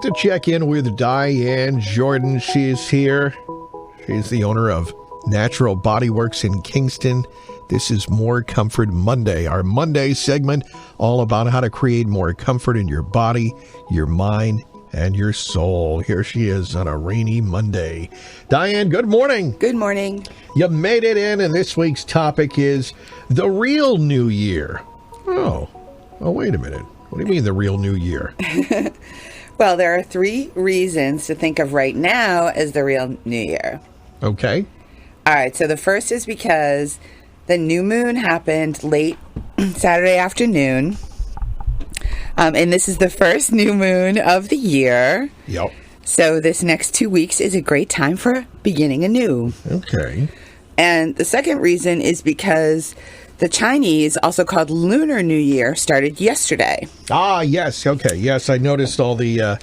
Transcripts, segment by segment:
To check in with Diane Jordan. She's here. She's the owner of Natural Body Works in Kingston. This is More Comfort Monday, our Monday segment, all about how to create more comfort in your body, your mind, and your soul. Here she is on a rainy Monday. Diane, good morning. Good morning. You made it in, and this week's topic is the real New Year. Oh, wait a minute. What do you mean the real New Year? Well, there are 3 reasons to think of right now as the real New Year. Okay. All right, so the first is because the new moon happened late Saturday afternoon. And this is the first new moon of the year. Yep. So this next 2 weeks is a great time for beginning anew. Okay. And the second reason is because the Chinese, also called Lunar New Year, started yesterday. Ah, yes. Okay. Yes, I noticed all the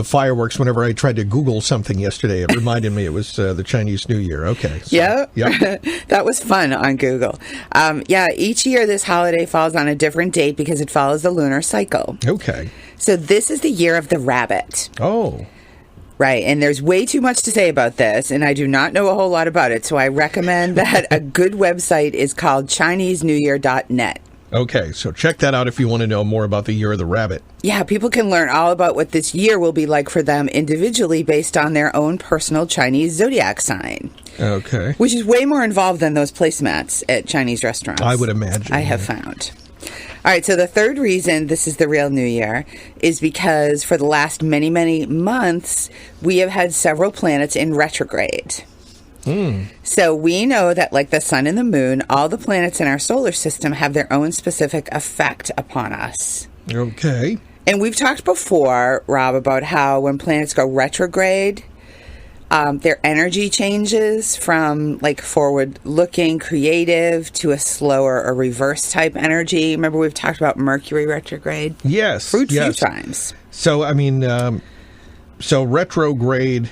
fireworks whenever I tried to Google something yesterday. It reminded me it was the Chinese New Year. Okay. So, yep. Yep. That was fun on Google. Each year this holiday falls on a different date because it follows the lunar cycle. Okay. So this is the year of the rabbit. Oh. Right, and there's way too much to say about this, and I do not know a whole lot about it, so I recommend that a good website is called ChineseNewYear.net. Okay, so check that out if you want to know more about the Year of the Rabbit. Yeah, people can learn all about what this year will be like for them individually based on their own personal Chinese zodiac sign. Okay. Which is way more involved than those placemats at Chinese restaurants. I would imagine. I have found. All right, so the third reason this is the real New Year is because for the last many, many months, we have had several planets in retrograde. So we know that like the sun and the moon, all the planets in our solar system have their own specific effect upon us. Okay. And we've talked before, Rob, about how when planets go retrograde, their energy changes from like forward-looking, creative to a slower or reverse type energy. Remember we've talked about Mercury retrograde? Yes. A few times. So, I mean, so retrograde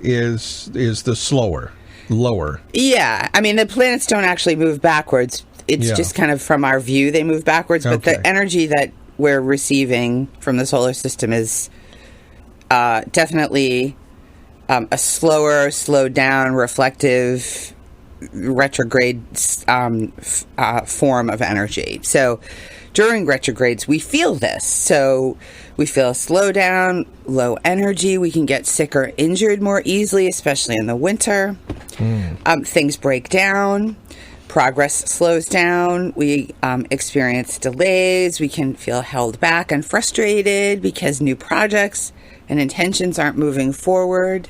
is the lower. Yeah. I mean, the planets don't actually move backwards. It's just kind of from our view they move backwards. But the energy that we're receiving from the solar system is definitely a slower, slowed down, reflective, retrograde form of energy. So during retrogrades, we feel this. So we feel a slowdown, low energy. We can get sick or injured more easily, especially in the winter. Things break down. Progress slows down. We experience delays. We can feel held back and frustrated because new projects and intentions aren't moving forward.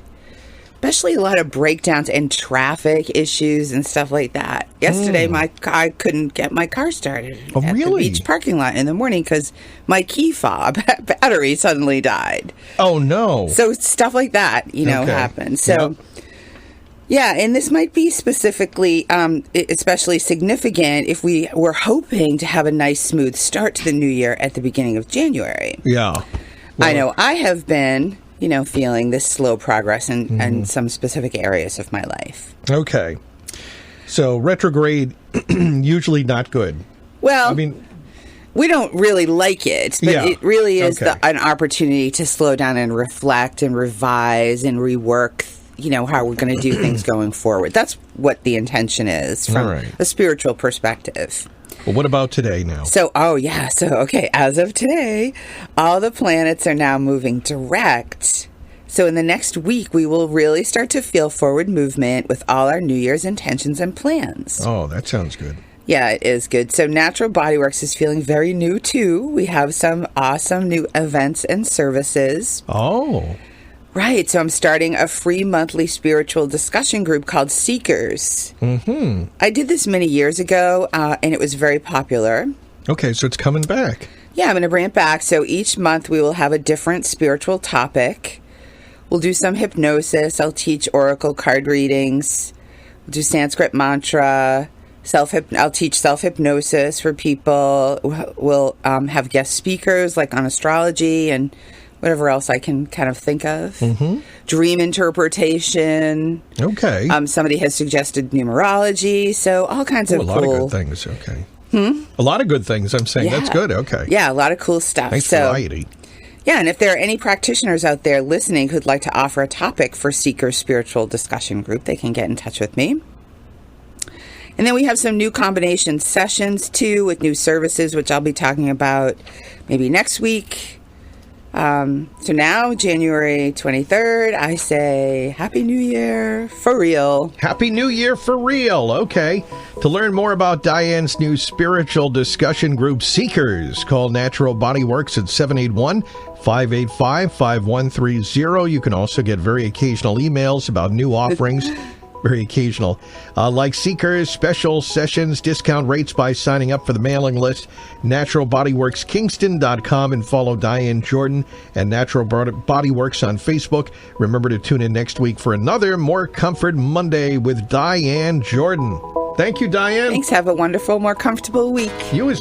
Especially a lot of breakdowns and traffic issues and stuff like that. Yesterday, I couldn't get my car started at the beach parking lot in the morning because my key fob battery suddenly died. Oh, no. So stuff like that, happens. So, yeah, and this might be specifically, especially significant if we were hoping to have a nice, smooth start to the new year at the beginning of January. Yeah. Well, I know I have been feeling this slow progress in some specific areas of my life. Okay. So retrograde, usually not good. Well, I mean, we don't really like it, but it really is an opportunity to slow down and reflect and revise and rework, how we're going to do things going forward. That's what the intention is from a spiritual perspective. Well, what about today now? So, as of today, all the planets are now moving direct. So in the next week, we will really start to feel forward movement with all our New Year's intentions and plans. Oh, that sounds good. Yeah, it is good. So Natural Body Works is feeling very new, too. We have some awesome new events and services. Oh. Right, so I'm starting a free monthly spiritual discussion group called Seekers. I did this many years ago, and it was very popular. Okay, so it's coming back. Yeah, I'm going to bring it back. So each month we will have a different spiritual topic. We'll do some hypnosis. I'll teach oracle card readings. We'll do Sanskrit mantra. I'll teach self-hypnosis for people. We'll have guest speakers like on astrology and whatever else I can kind of think of. Dream interpretation. Okay. Somebody has suggested numerology. So all kinds of cool... A lot of good things. Okay. A lot of good things, I'm saying. Yeah. That's good. Okay. Yeah, a lot of cool stuff. Nice variety. Yeah, and if there are any practitioners out there listening who'd like to offer a topic for Seeker's spiritual discussion group, they can get in touch with me. And then we have some new combination sessions, too, with new services, which I'll be talking about maybe next week. So now, January 23rd, I say Happy New Year for real. Happy New Year for real. Okay. To learn more about Diane's new spiritual discussion group, Seekers, call Natural Body Works at 781-585-5130. You can also get very occasional emails about new offerings. Very occasional. Like Seekers, special sessions, discount rates by signing up for the mailing list. NaturalBodyWorksKingston.com, and follow Diane Jordan and Natural Body Works on Facebook. Remember to tune in next week for another More Comfort Monday with Diane Jordan. Thank you, Diane. Thanks. Have a wonderful, more comfortable week. You as